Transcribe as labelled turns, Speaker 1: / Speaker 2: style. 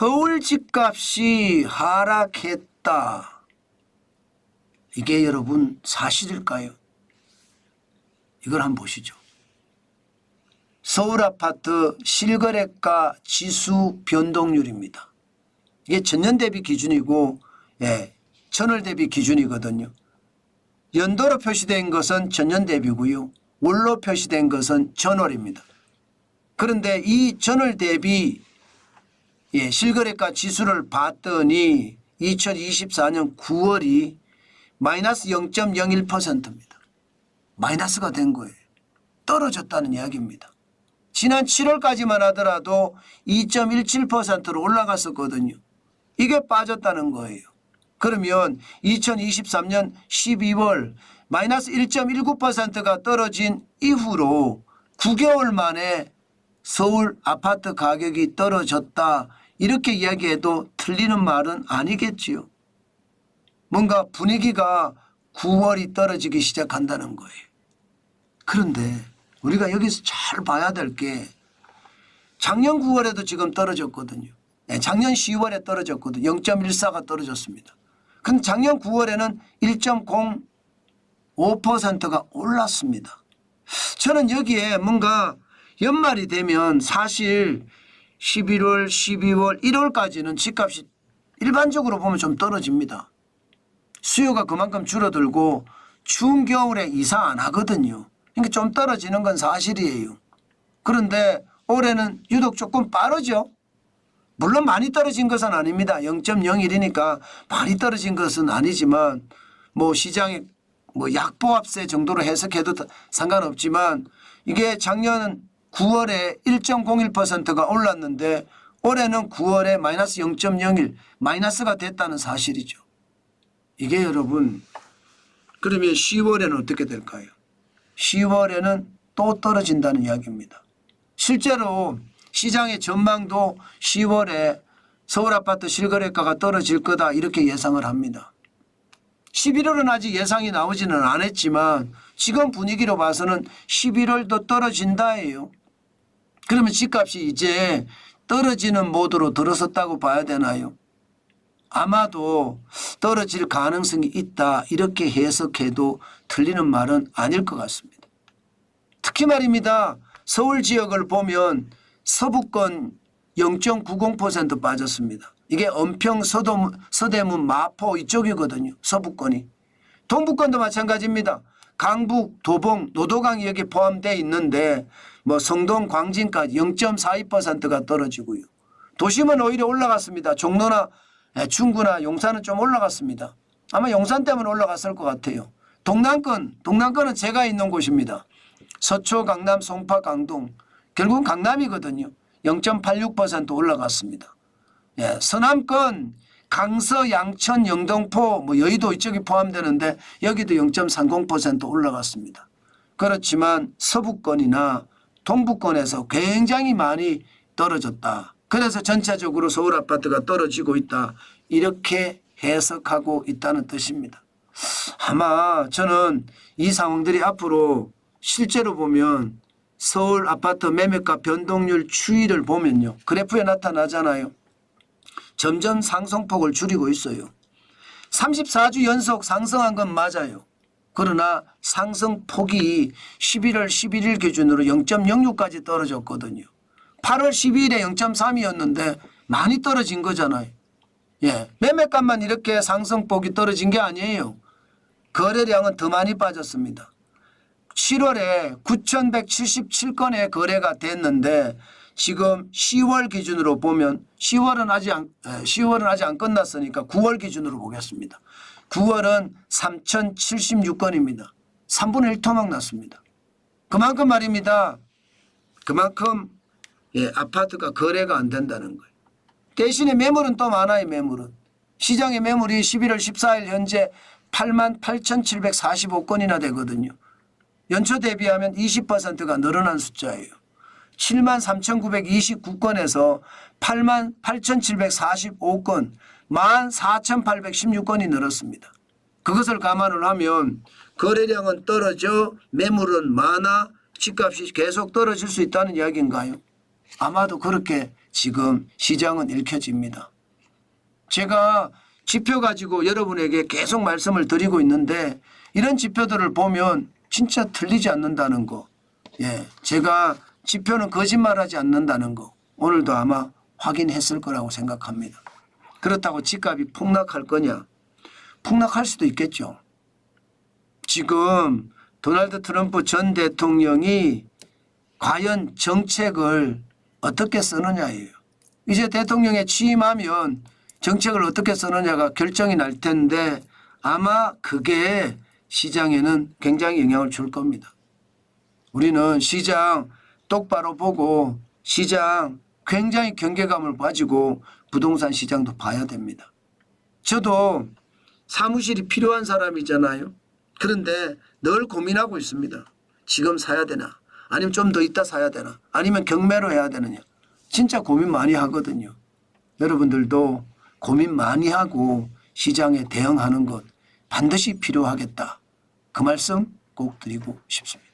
Speaker 1: 서울 집값이 하락했다. 이게 여러분 사실일까요? 이걸 한번 보시죠. 서울 아파트 실거래가 지수 변동률입니다. 이게 전년 대비 기준이고 전월 대비 기준이거든요. 연도로 표시된 것은 전년 대비고요. 월로 표시된 것은 전월입니다. 그런데 이 전월 대비 실거래가 지수를 봤더니 2024년 9월이 마이너스 0.01%입니다. 마이너스가 된 거예요. 떨어졌다는 이야기입니다. 지난 7월까지만 하더라도 2.17%로 올라갔었거든요. 이게 빠졌다는 거예요. 그러면 2023년 12월 마이너스 1.19%가 떨어진 이후로 9개월 만에 서울 아파트 가격이 떨어졌다. 이렇게 이야기해도 틀리는 말은 아니겠지요. 뭔가 분위기가 9월이 떨어지기 시작한다는 거예요. 그런데 우리가 여기서 잘 봐야 될 게 작년 9월에도 지금 떨어졌거든요. 작년 10월에 떨어졌거든요. 0.14가 떨어졌습니다. 근데 작년 9월에는 1.05%가 올랐습니다. 저는 여기에 뭔가 연말이 되면 사실 11월, 12월, 1월까지는 집값이 일반적으로 보면 좀 떨어집니다. 수요가 그만큼 줄어들고 추운 겨울에 이사 안 하거든요. 그러니까 좀 떨어지는 건 사실이에요. 그런데 올해는 유독 조금 빠르죠. 물론 많이 떨어진 것은 아닙니다. 0.01이니까 많이 떨어진 것은 아니지만 뭐 시장에 뭐 약보합세 정도로 해석해도 상관없지만 이게 작년 9월에 1.01%가 올랐는데 올해는 9월에 마이너스 0.01 마이너스가 됐다는 사실이죠. 이게 여러분 그러면 10월에는 어떻게 될까요? 10월에는 또 떨어진다는 이야기입니다. 실제로 시장의 전망도 10월에 서울 아파트 실거래가가 떨어질 거다 이렇게 예상을 합니다. 11월은 아직 예상이 나오지는 않았지만 지금 분위기로 봐서는 11월도 떨어진다예요. 그러면 집값이 이제 떨어지는 모드로 들어섰다고 봐야 되나요? 아마도 떨어질 가능성이 있다 이렇게 해석해도 틀리는 말은 아닐 것 같습니다. 특히 말입니다. 서울 지역을 보면 서부권 0.90% 빠졌습니다. 이게 은평, 서대문, 마포 이쪽이거든요. 서부권이. 동부권도 마찬가지입니다. 강북, 도봉, 노도강이 여기 포함되어 있는데 뭐 성동, 광진까지 0.42%가 떨어지고요. 도심은 오히려 올라갔습니다. 종로나 중구나 용산은 좀 올라갔습니다. 아마 용산 때문에 올라갔을 것 같아요. 동남권은 제가 있는 곳입니다. 서초, 강남, 송파, 강동. 결국은 강남이거든요. 0.86% 올라갔습니다. 서남권 강서, 양천, 영등포, 뭐 여의도 이쪽이 포함되는데 여기도 0.30% 올라갔습니다. 그렇지만 서부권이나 동부권에서 굉장히 많이 떨어졌다. 그래서 전체적으로 서울 아파트가 떨어지고 있다. 이렇게 해석하고 있다는 뜻입니다. 아마 저는 이 상황들이 앞으로 실제로 보면 서울 아파트 매매가 변동률 추이를 보면요. 그래프에 나타나잖아요. 점점 상승폭을 줄이고 있어요. 34주 연속 상승한 건 맞아요. 그러나 상승폭이 11월 11일 기준으로 0.06까지 떨어졌거든요. 8월 12일에 0.3이었는데 많이 떨어진 거잖아요. 매매값만 이렇게 상승폭이 떨어진 게 아니에요. 거래량은 더 많이 빠졌습니다. 7월에 9,177건의 거래가 됐는데 지금 10월 기준으로 보면 10월은 아직 안 끝났으니까 9월 기준으로 보겠습니다. 9월은 3,076건입니다. 3분의 1 토막 났습니다. 그만큼 말입니다. 그만큼 아파트가 거래가 안 된다는 거예요. 대신에 매물은 또 많아요. 매물은. 시장의 매물이 11월 14일 현재 88,745건이나 되거든요. 연초 대비하면 20%가 늘어난 숫자예요. 73,929건에서 88,745건, 14,816건이 늘었습니다. 그것을 감안을 하면 거래량은 떨어져 매물은 많아 집값이 계속 떨어질 수 있다는 이야기인가요? 아마도 그렇게 지금 시장은 읽혀집니다. 제가 지표 가지고 여러분에게 계속 말씀을 드리고 있는데 이런 지표들을 보면 진짜 틀리지 않는다는 거. 예, 제가 지표는 거짓말하지 않는다는 거 오늘도 아마 확인했을 거라고 생각합니다. 그렇다고 집값이 폭락할 거냐? 폭락할 수도 있겠죠. 지금 도널드 트럼프 전 대통령이 과연 정책을 어떻게 쓰느냐예요. 이제 대통령에 취임하면 정책을 어떻게 쓰느냐가 결정이 날 텐데 아마 그게 시장에는 굉장히 영향을 줄 겁니다. 우리는 시장 똑바로 보고 시장 굉장히 경계감을 가지고 부동산 시장도 봐야 됩니다. 저도 사무실이 필요한 사람이잖아요. 그런데 늘 고민하고 있습니다. 지금 사야 되나? 아니면 좀 더 있다 사야 되나? 아니면 경매로 해야 되느냐? 진짜 고민 많이 하거든요. 여러분들도 고민 많이 하고 시장에 대응하는 것 반드시 필요하겠다. 그 말씀 꼭 드리고 싶습니다.